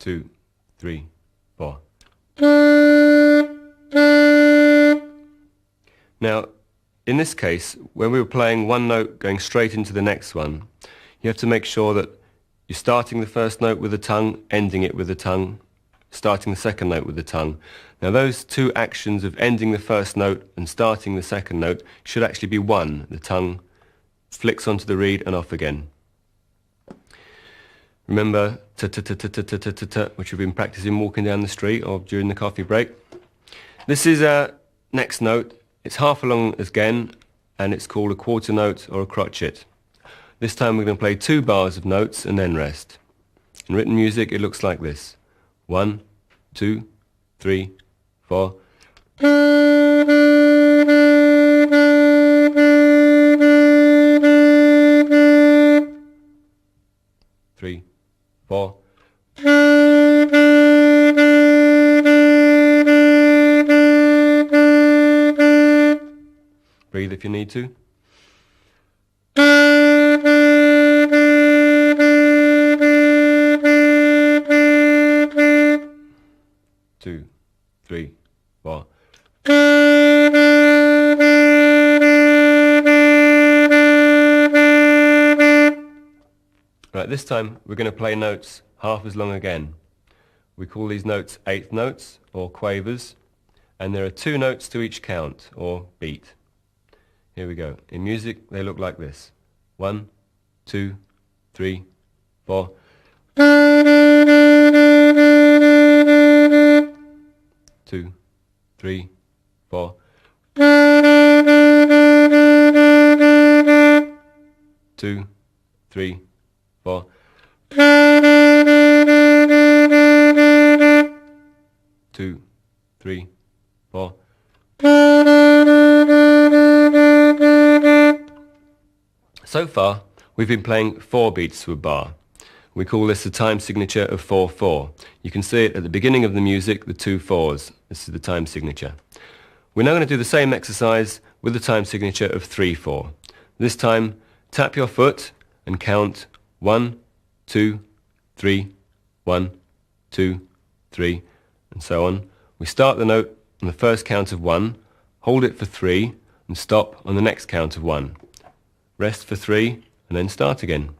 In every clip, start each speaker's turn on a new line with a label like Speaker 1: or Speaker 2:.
Speaker 1: 2, 3, 4. Now, in this case, when we were playing one note going straight into the next one, you have to make sure that you're starting the first note with the tongue, ending it with the tongue, starting the second note with the tongue. Now those two actions of ending the first note and starting the second note should actually be one. The tongue flicks onto the reed and off again. Remember ta-ta-ta-ta-ta-ta-ta-ta, which we've been practicing walking down the street or during the coffee break. This is our next note. It's half a long again, and it's called a quarter note or a crotchet. This time we're going to play 2 bars of notes and then rest. In written music it looks like this. 1, 2, 3, 4. 3, 4. Breathe if you need to. 2, 3, 4. Right, this time we're going to play notes half as long again. We call these notes eighth notes or quavers, and there are 2 notes to each count or beat. Here we go. In music they look like this. 1, 2, 3, 4. 2, 3, 4. 2, 3, 4. 2, 3, 4. So far, we've been playing 4 beats to a bar. We call this the time signature of 4/4. You can see it at the beginning of the music, the 2 4s. This is the time signature. We're now going to do the same exercise with the time signature of 3/4. This time, tap your foot and count 1, 2, 3, 1, 2, 3, and so on. We start the note on the first count of 1, hold it for 3, and stop on the next count of 1. Rest for 3, and then start again.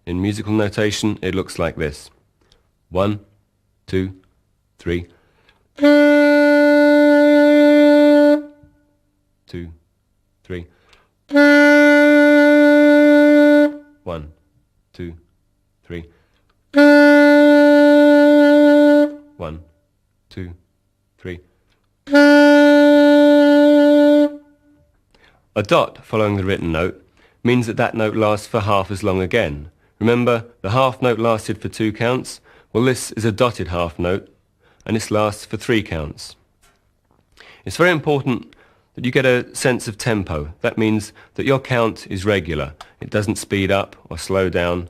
Speaker 1: In musical notation, it looks like this. 1, 2, 3. 2, 3. 1, 2, 3. 1, 2, 3. A dot following the written note means that that note lasts for half as long again. Remember, the half note lasted for 2 counts. Well, this is a dotted half note, and this lasts for 3 counts. It's very important that you get a sense of tempo. That means that your count is regular. It doesn't speed up or slow down.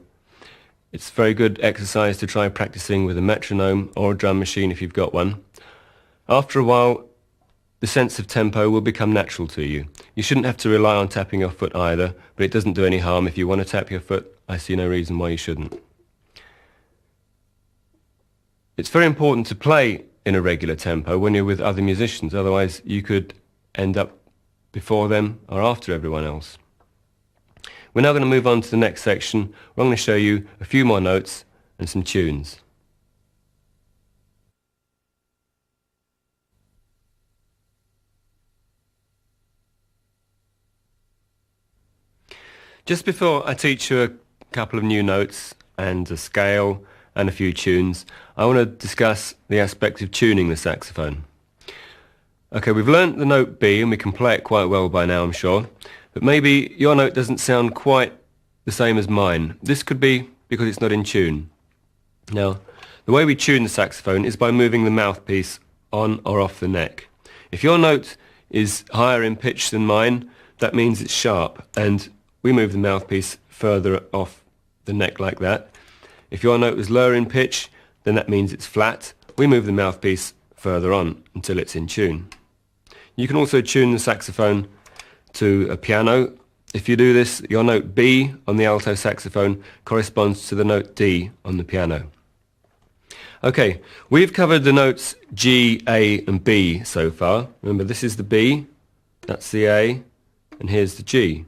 Speaker 1: It's very good exercise to try practicing with a metronome or a drum machine if you've got one. After a while, the sense of tempo will become natural to you. You shouldn't have to rely on tapping your foot either, but it doesn't do any harm. If you want to tap your foot, I see no reason why you shouldn't. It's very important to play in a regular tempo when you're with other musicians, otherwise you could end up before them or after everyone else. We're now going to move on to the next section, where I'm going to show you a few more notes and some tunes. Just before I teach you a couple of new notes and a scale and a few tunes, I want to discuss the aspect of tuning the saxophone. Okay, we've learnt the note B and we can play it quite well by now, I'm sure, but maybe your note doesn't sound quite the same as mine. This could be because it's not in tune. Now, the way we tune the saxophone is by moving the mouthpiece on or off the neck. If your note is higher in pitch than mine, that means it's sharp, and we move the mouthpiece further off the neck like that. If your note is lower in pitch, then that means it's flat. We move the mouthpiece further on until it's in tune. You can also tune the saxophone to a piano. If you do this, your note B on the alto saxophone corresponds to the note D on the piano. Okay, we've covered the notes G, A and B so far. Remember, this is the B, that's the A, and here's the G.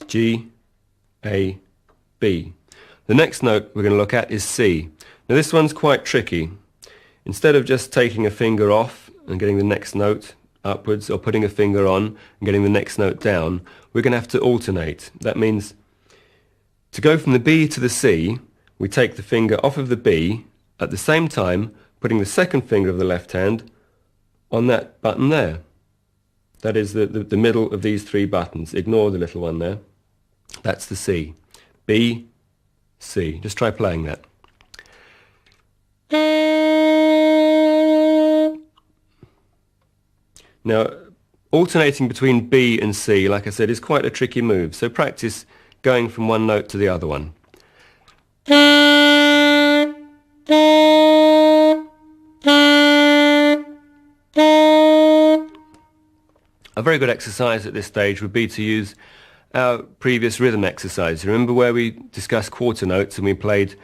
Speaker 1: G, A, B. The next note we're going to look at is C. Now this one's quite tricky. Instead of just taking a finger off and getting the next note upwards, or putting a finger on and getting the next note down, we're going to have to alternate. That means to go from the B to the C, we take the finger off of the B, at the same time putting the second finger of the left hand on that button there. That is the middle of these three buttons. Ignore the little one there. That's the C. B, C. Just try playing that. Now, alternating between B and C, like I said, is quite a tricky move, so practice going from one note to the other one. A very good exercise at this stage would be to use our previous rhythm exercise. Remember where we discussed quarter notes and we played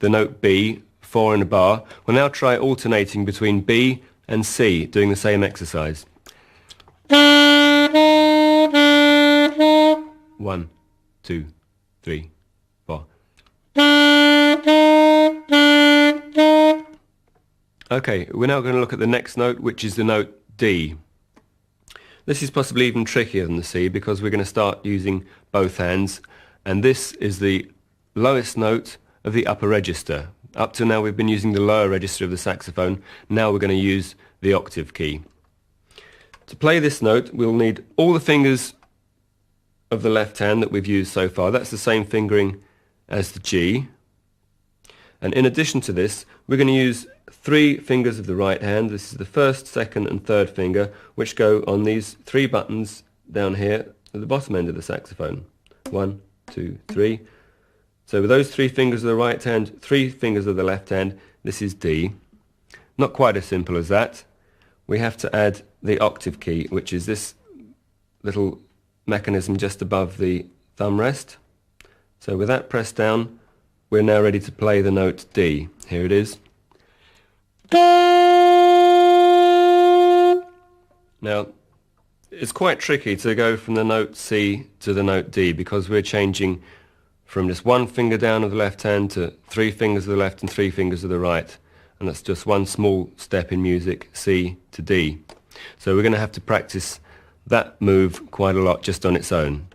Speaker 1: the note B, 4 in a bar? We'll now try alternating between B and C, doing the same exercise. 1, 2, 3, 4. Okay, we're now going to look at the next note, which is the note D. This is possibly even trickier than the C because we're going to start using both hands, and this is the lowest note of the upper register. Up to now we've been using the lower register of the saxophone. Now we're going to use the octave key. To play this note, we'll need all the fingers of the left hand that we've used so far. That's the same fingering as the G. And in addition to this, we're going to use 3 fingers of the right hand. This is the first, second and third finger, which go on these 3 buttons down here at the bottom end of the saxophone. 1, 2, 3. So with those 3 fingers of the right hand, 3 fingers of the left hand, this is D. Not quite as simple as that. We have to add the octave key, which is this little mechanism just above the thumb rest. So with that pressed down, we're now ready to play the note D. Here it is. Now, it's quite tricky to go from the note C to the note D because we're changing from just 1 finger down of the left hand to 3 fingers of the left and 3 fingers of the right. And that's just one small step in music, C to D. So we're going to have to practice that move quite a lot just on its own.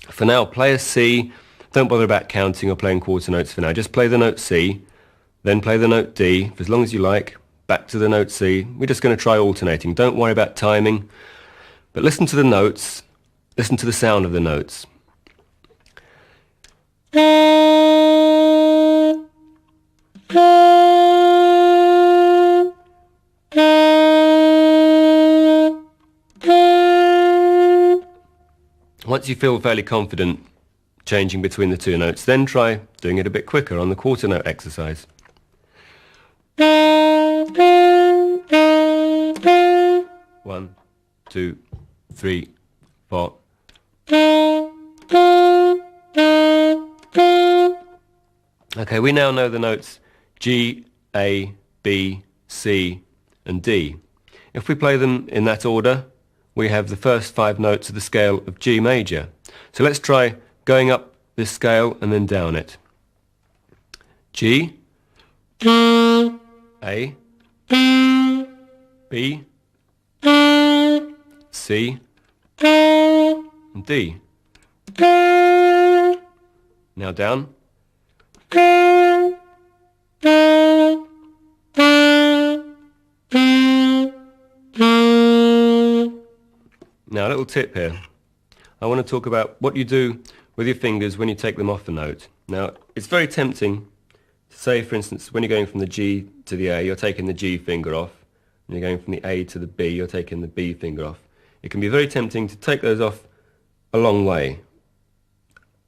Speaker 1: For now, play a C. Don't bother about counting or playing quarter notes for now. Just play the note C, then play the note D for as long as you like, back to the note C. We're just going to try alternating. Don't worry about timing, but listen to the notes, listen to the sound of the notes. Once you feel fairly confident changing between the 2 notes, then try doing it a bit quicker on the quarter note exercise. 1, 2, 3, 4. Okay, we now know the notes G, A, B, C and D. If we play them in that order, we have the first 5 notes of the scale of G major. So let's try going up this scale and then down it. G, A, B, C, and D. Now down. Now a little tip here. I want to talk about what you do with your fingers when you take them off a note. Now it's very tempting to say, for instance, when you're going from the G to the A, you're taking the G finger off. When you're going from the A to the B, you're taking the B finger off. It can be very tempting to take those off a long way.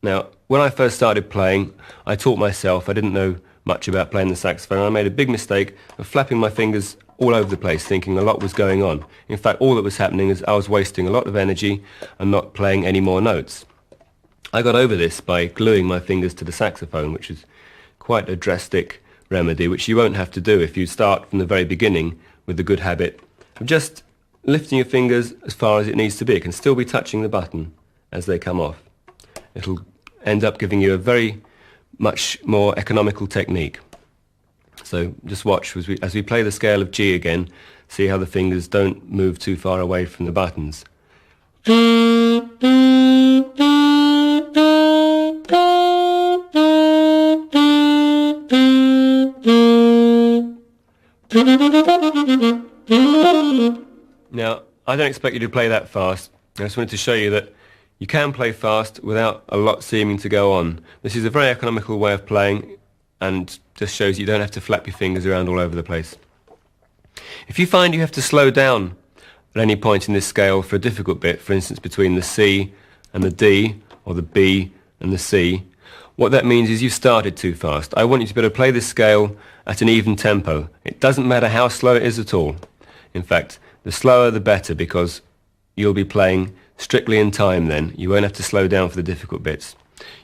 Speaker 1: Now, when I first started playing, I taught myself. I didn't know much about playing the saxophone. I made a big mistake of flapping my fingers all over the place, thinking a lot was going on. In fact, all that was happening is I was wasting a lot of energy and not playing any more notes. I got over this by gluing my fingers to the saxophone, which is quite a drastic remedy, which you won't have to do if you start from the very beginning with the good habit of just lifting your fingers as far as it needs to be. It can still be touching the button as they come off. It'll end up giving you a very much more economical technique. So just watch as we play the scale of G again, see how the fingers don't move too far away from the buttons. Now, I don't expect you to play that fast. I just wanted to show you that you can play fast without a lot seeming to go on. This is a very economical way of playing and just shows you don't have to flap your fingers around all over the place. If you find you have to slow down at any point in this scale for a difficult bit, for instance between the C and the D, or the B and the C, what that means is you've started too fast. I want you to be able to play this scale at an even tempo. It doesn't matter how slow it is at all. In fact, the slower the better, because you'll be playing strictly in time then. You won't have to slow down for the difficult bits.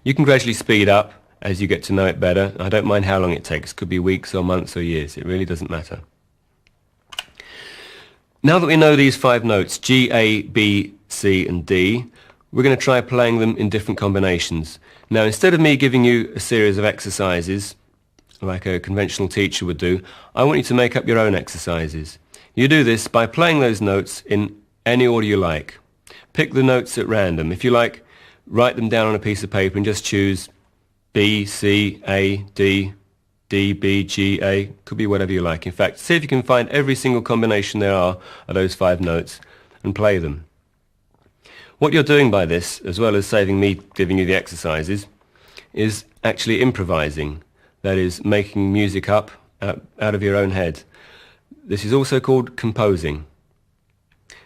Speaker 1: You can gradually speed up as you get to know it better. I don't mind how long it takes. It could be weeks or months or years. It really doesn't matter. Now that we know these 5 notes, G, A, B, C and D, we're going to try playing them in different combinations. Now, instead of me giving you a series of exercises like a conventional teacher would do, I want you to make up your own exercises. You do this by playing those notes in any order you like. Pick the notes at random. If you like, write them down on a piece of paper and just choose B, C, A, D, D, B, G, A. Could be whatever you like. In fact, see if you can find every single combination there are of those 5 notes and play them. What you're doing by this, as well as saving me giving you the exercises, is actually improvising. That is, making music up out of your own head. This is also called composing.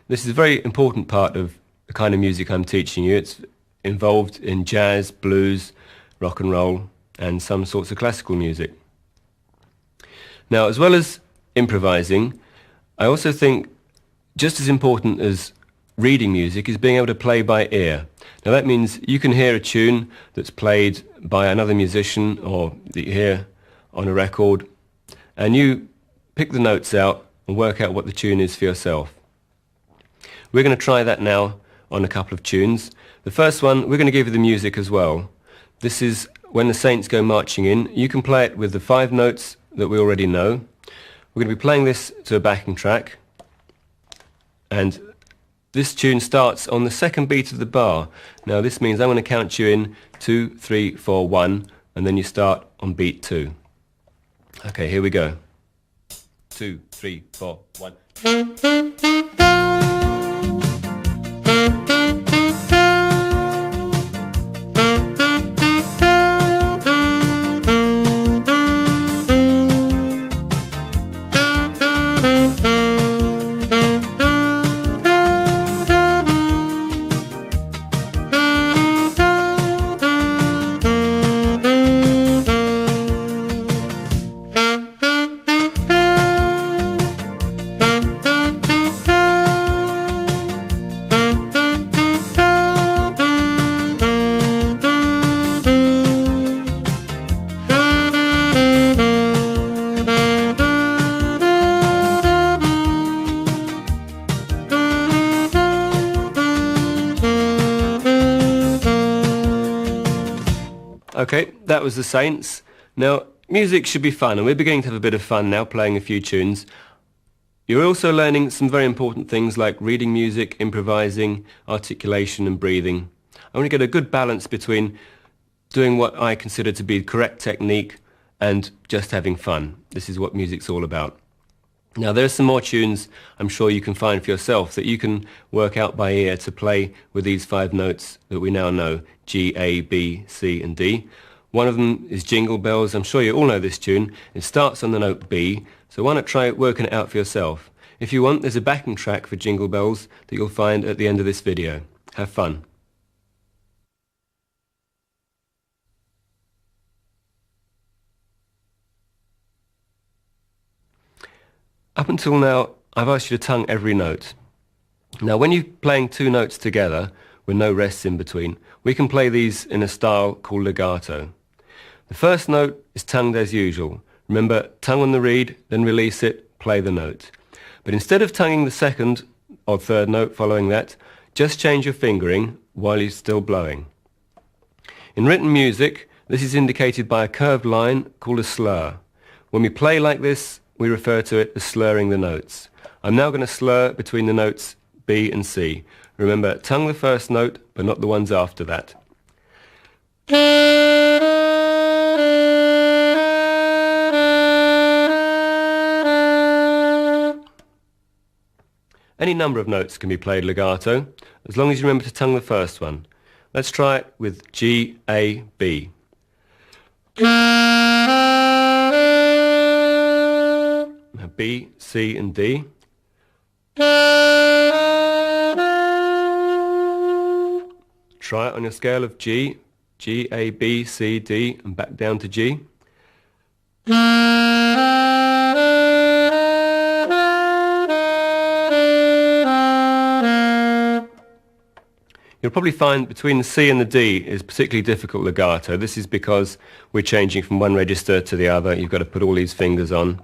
Speaker 1: This is a very important part of the kind of music I'm teaching you. It's involved in jazz, blues, rock and roll, and some sorts of classical music. Now, as well as improvising, I also think just as important as reading music is being able to play by ear. Now that means you can hear a tune that's played by another musician or that you hear on a record, and you pick the notes out and work out what the tune is for yourself. We're going to try that now on a couple of tunes. The first one, we're going to give you the music as well. This is When the Saints Go Marching In. You can play it with the 5 notes that we already know. We're going to be playing this to a backing track, and this tune starts on the second beat of the bar. Now this means I'm going to count you in 2, 3, 4, 1, and then you start on beat 2. Okay, here we go. 2, 3, 4, 1. Okay, that was the Saints. Now, music should be fun, and we're beginning to have a bit of fun now playing a few tunes. You're also learning some very important things like reading music, improvising, articulation and breathing. I want to get a good balance between doing what I consider to be correct technique and just having fun. This is what music's all about. Now, there are some more tunes I'm sure you can find for yourself that you can work out by ear to play with these 5 notes that we now know, G, A, B, C and D. One of them is Jingle Bells. I'm sure you all know this tune. It starts on the note B, so why not try working it out for yourself? If you want, there's a backing track for Jingle Bells that you'll find at the end of this video. Have fun. Up until now, I've asked you to tongue every note. Now, when you're playing 2 notes together, with no rests in between, we can play these in a style called legato. The first note is tongued as usual. Remember, tongue on the reed, then release it, play the note. But instead of tonguing the second or third note following that, just change your fingering while you're still blowing. In written music, this is indicated by a curved line called a slur. When we play like this, we refer to it as slurring the notes. I'm now going to slur between the notes B and C. Remember, tongue the first note, but not the ones after that. Any number of notes can be played legato, as long as you remember to tongue the first one. Let's try it with G, A, B. B, C and D. Try it on your scale of G, G, A, B, C, D, and back down to G. You'll probably find between the C and the D is particularly difficult legato. This is because we're changing from one register to the other. You've got to put all these fingers on.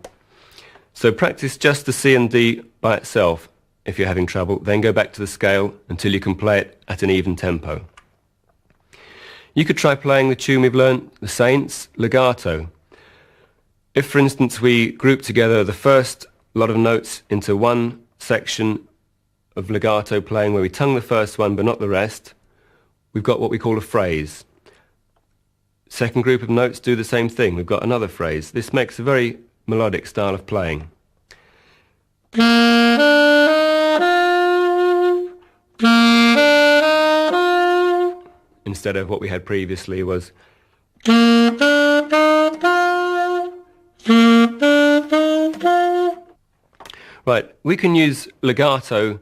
Speaker 1: So practice just the C and D by itself if you're having trouble. Then go back to the scale until you can play it at an even tempo. You could try playing the tune we've learned, the Saints, legato. If, for instance, we group together the first lot of notes into one section of legato playing where we tongue the first one but not the rest, we've got what we call a phrase. Second group of notes do the same thing. We've got another phrase. This makes a very melodic style of playing. Instead of what we had previously was right, we can use legato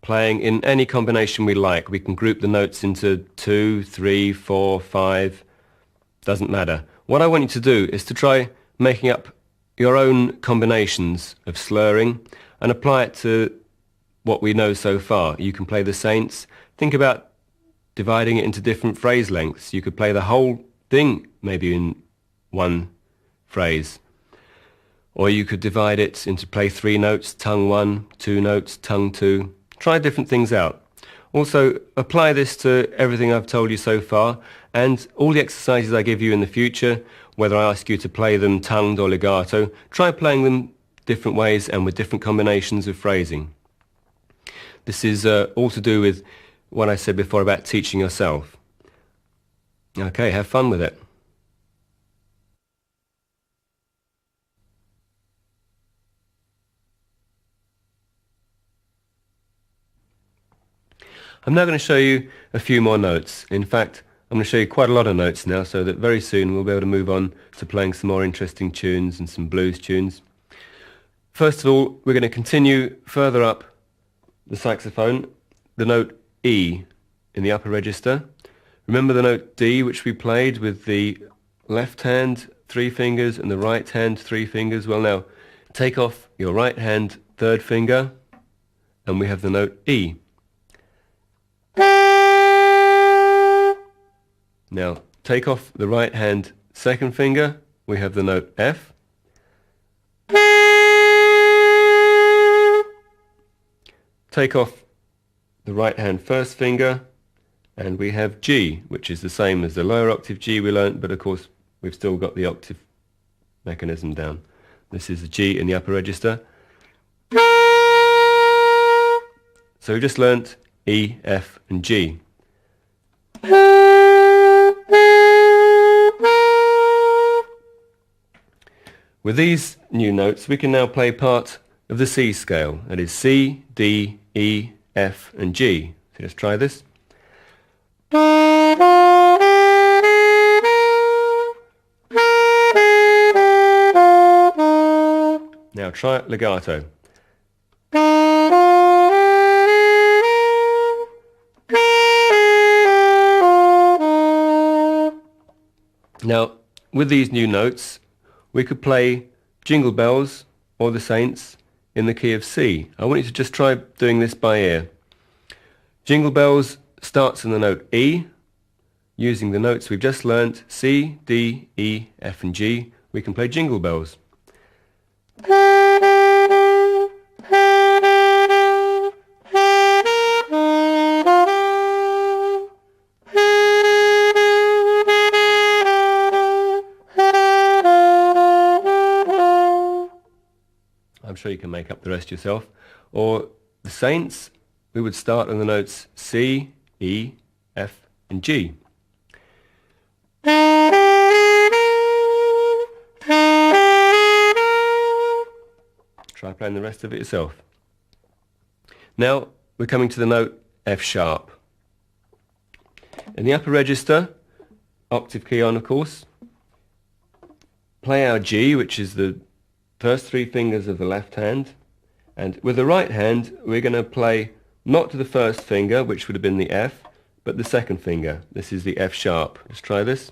Speaker 1: playing in any combination we like. We can group the notes into 2, 3, 4, 5, doesn't matter. What I want you to do is to try making up your own combinations of slurring and apply it to what we know so far. You can play the Saints. Think about dividing it into different phrase lengths. You could play the whole thing maybe in one phrase. Or you could divide it into play 3 notes, tongue 1, 2 notes, tongue 2. Try different things out. Also, apply this to everything I've told you so far, and all the exercises I give you in the future, whether I ask you to play them tongued or legato, try playing them different ways and with different combinations of phrasing. This is all to do with what I said before about teaching yourself. Okay, have fun with it. I'm now going to show you a few more notes. In fact, I'm going to show you quite a lot of notes now, so that very soon we'll be able to move on to playing some more interesting tunes and some blues tunes. First of all, we're going to continue further up the saxophone, the note E in the upper register. Remember the note D, which we played with the left hand 3 fingers and the right hand 3 fingers? Well, now take off your right hand 3rd finger and we have the note E. Now take off the right hand 2nd finger, we have the note F. Take off the right hand 1st finger and we have G, which is the same as the lower octave G we learnt, but of course we've still got the octave mechanism down. This is the G in the upper register. So we've just learnt E, F and G. With these new notes we can now play part of the C scale, that is C, D, E, F and G. So let's try this. Now try it legato. Now, with these new notes, we could play Jingle Bells or the Saints in the key of C. I want you to just try doing this by ear. Jingle Bells starts in the note E. Using the notes we've just learnt, C, D, E, F and G, we we can play Jingle Bells. I'm sure you can make up the rest yourself. Or the Saints, we would start on the notes C, E, F and G. Try playing the rest of it yourself. Now we're coming to the note F sharp. In the upper register, octave key on of course, play our G, which is the first three fingers of the left hand, and with the right hand we're going to play not to the first finger, which would have been the F, but the second finger. This is the F sharp. Let's try this.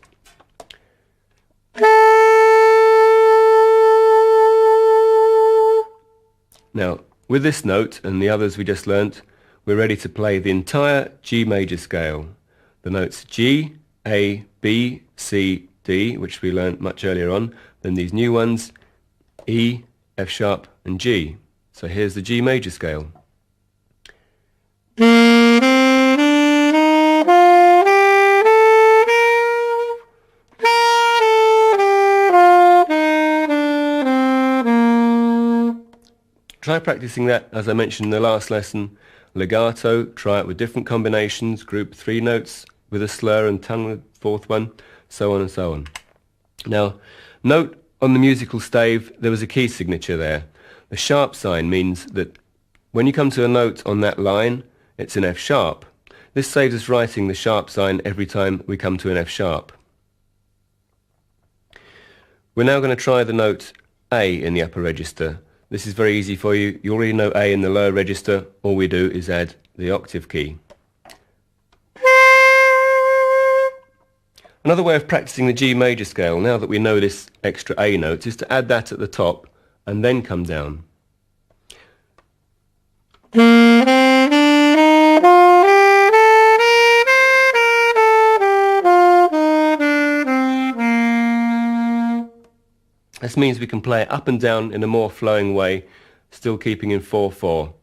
Speaker 1: Now, with this note and the others we just learnt, we're ready to play the entire G major scale. The notes G, A, B, C, D, which we learnt much earlier on, then these new ones, E, F sharp and G. So here's the G major scale. Try practicing that, as I mentioned in the last lesson, legato, try it with different combinations, group 3 notes with a slur and tongue the fourth one, so on and so on. Now, note on the musical stave there was a key signature there. The sharp sign means that when you come to a note on that line, it's an F sharp. This saves us writing the sharp sign every time we come to an F sharp. We're now going to try the note A in the upper register. This is very easy for you. You already know A in the lower register. All we do is add the octave key. Another way of practicing the G major scale, now that we know this extra A note, is to add that at the top and then come down. This means we can play it up and down in a more flowing way, still keeping in 4/4.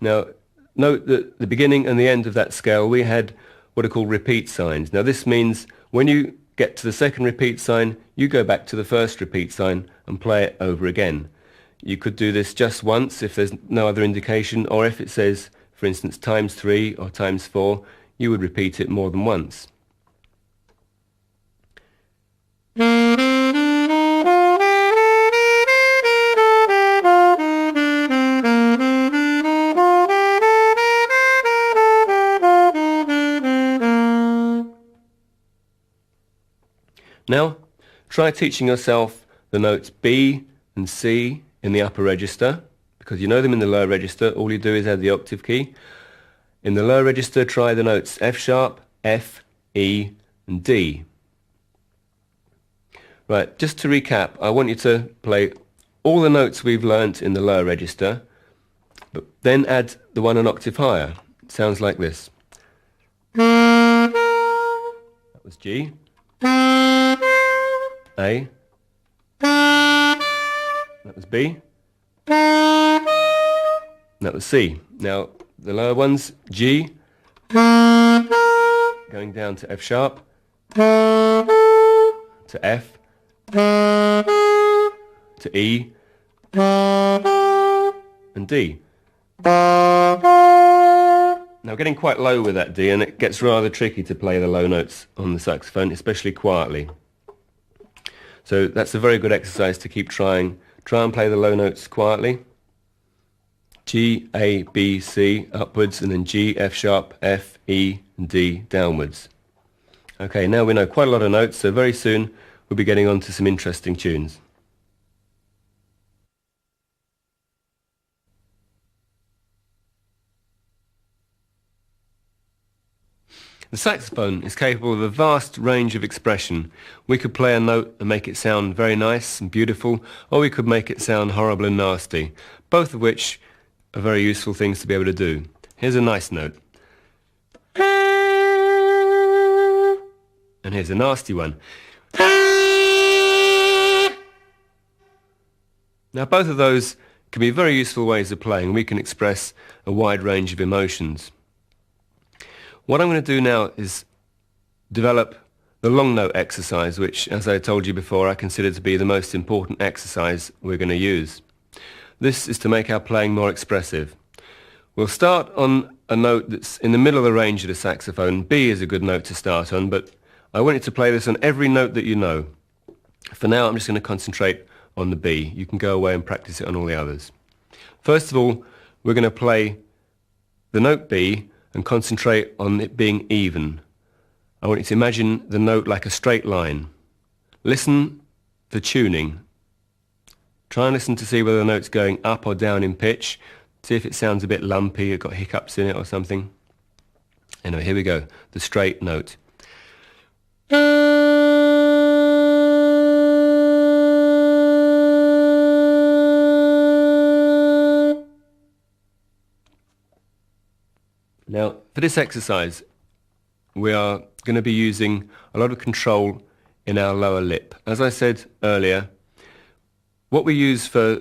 Speaker 1: Now, note that the beginning and the end of that scale we had what are called repeat signs. Now this means when you get to the second repeat sign, you go back to the first repeat sign and play it over again. You could do this just once if there's no other indication, or if it says, for instance, ×3 or ×4, you would repeat it more than once. Now, try teaching yourself the notes B and C in the upper register, because you know them in the lower register. All you do is add the octave key. In the lower register, try the notes F sharp, F, E and D. Right, just to recap, I want you to play all the notes we've learnt in the lower register, but then add the one an octave higher. It sounds like this. That was G. A. That was B. That was C. Now the lower ones, G, going down to F sharp, to F, to E, and D. Now getting quite low with that D, and it gets rather tricky to play the low notes on the saxophone, especially quietly. So that's a very good exercise to keep trying. Try and play the low notes quietly. G, A, B, C upwards, and then G, F sharp, F, E, and D downwards. Okay, now we know quite a lot of notes, so very soon we'll be getting on to some interesting tunes. The saxophone is capable of a vast range of expression. We could play a note and make it sound very nice and beautiful, or we could make it sound horrible and nasty, both of which are very useful things to be able to do. Here's a nice note. And here's a nasty one. Now both of those can be very useful ways of playing. We can express a wide range of emotions. What I'm going to do now is develop the long note exercise, which, as I told you before, I consider to be the most important exercise we're going to use. This is to make our playing more expressive. We'll start on a note that's in the middle of the range of the saxophone. B is a good note to start on, but I want you to play this on every note that you know. For now, I'm just going to concentrate on the B. You can go away and practice it on all the others. First of all, we're going to play the note B and concentrate on it being even. I want you to imagine the note like a straight line. Listen for tuning. Try and listen to see whether the note's going up or down in pitch. See if it sounds a bit lumpy, or got hiccups in it or something. Anyway, here we go. The straight note. Now, for this exercise, we are going to be using a lot of control in our lower lip. As I said earlier, what we use for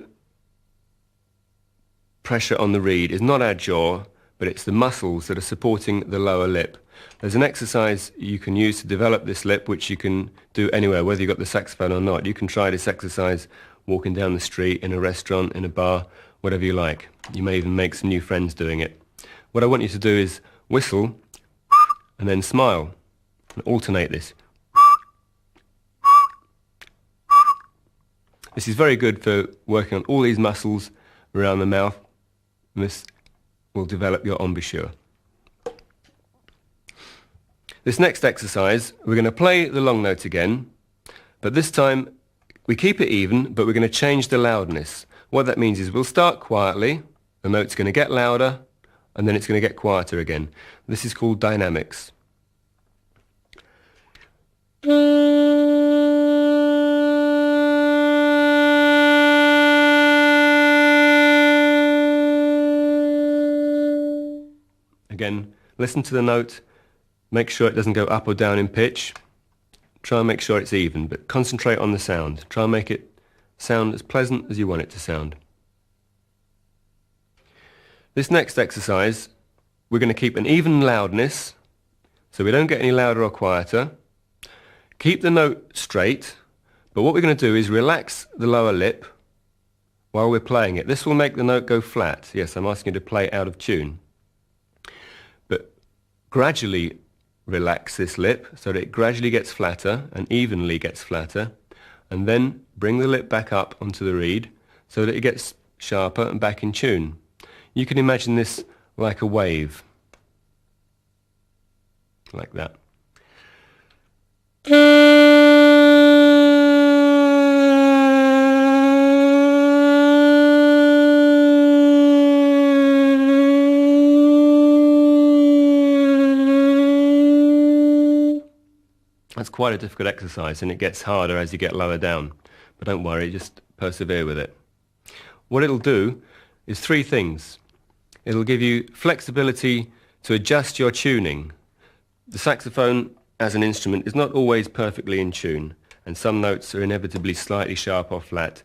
Speaker 1: pressure on the reed is not our jaw, but it's the muscles that are supporting the lower lip. There's an exercise you can use to develop this lip, which you can do anywhere, whether you've got the saxophone or not. You can try this exercise walking down the street, in a restaurant, in a bar, whatever you like. You may even make some new friends doing it. What I want you to do is whistle and then smile and alternate this. This is very good for working on all these muscles around the mouth, and this will develop your embouchure. This next exercise, we're going to play the long note again, but this time we keep it even, but we're going to change the loudness. What that means is we'll start quietly, the note's going to get louder, and then it's going to get quieter again. This is called dynamics. Again, listen to the note, make sure it doesn't go up or down in pitch. Try and make sure it's even, but concentrate on the sound. Try and make it sound as pleasant as you want it to sound. This next exercise, we're going to keep an even loudness, so we don't get any louder or quieter. Keep the note straight, but what we're going to do is relax the lower lip while we're playing it. This will make the note go flat. Yes, I'm asking you to play out of tune. But gradually relax this lip so that it gradually gets flatter and evenly gets flatter, and then bring the lip back up onto the reed so that it gets sharper and back in tune. You can imagine this like a wave, like that. That's quite a difficult exercise, and it gets harder as you get lower down. But don't worry, just persevere with it. What it'll do is three things. It'll give you flexibility to adjust your tuning. The saxophone as an instrument is not always perfectly in tune, and some notes are inevitably slightly sharp or flat.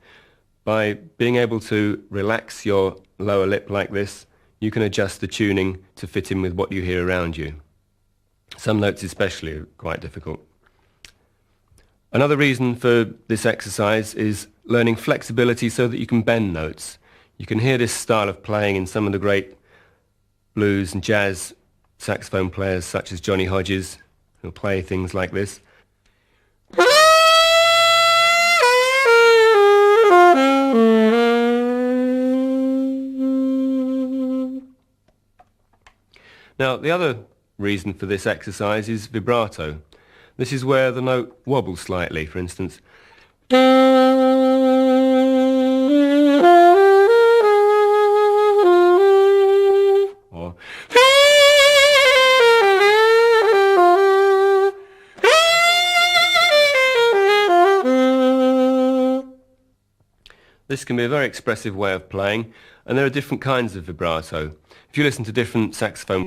Speaker 1: By being able to relax your lower lip like this, you can adjust the tuning to fit in with what you hear around you. Some notes especially are quite difficult. Another reason for this exercise is learning flexibility so that you can bend notes. You can hear this style of playing in some of the great blues and jazz saxophone players such as Johnny Hodges, who'll play things like this. Now, the other reason for this exercise is vibrato. This is where the note wobbles slightly, for instance. Or this can be a very expressive way of playing, and there are different kinds of vibrato. If you listen to different saxophone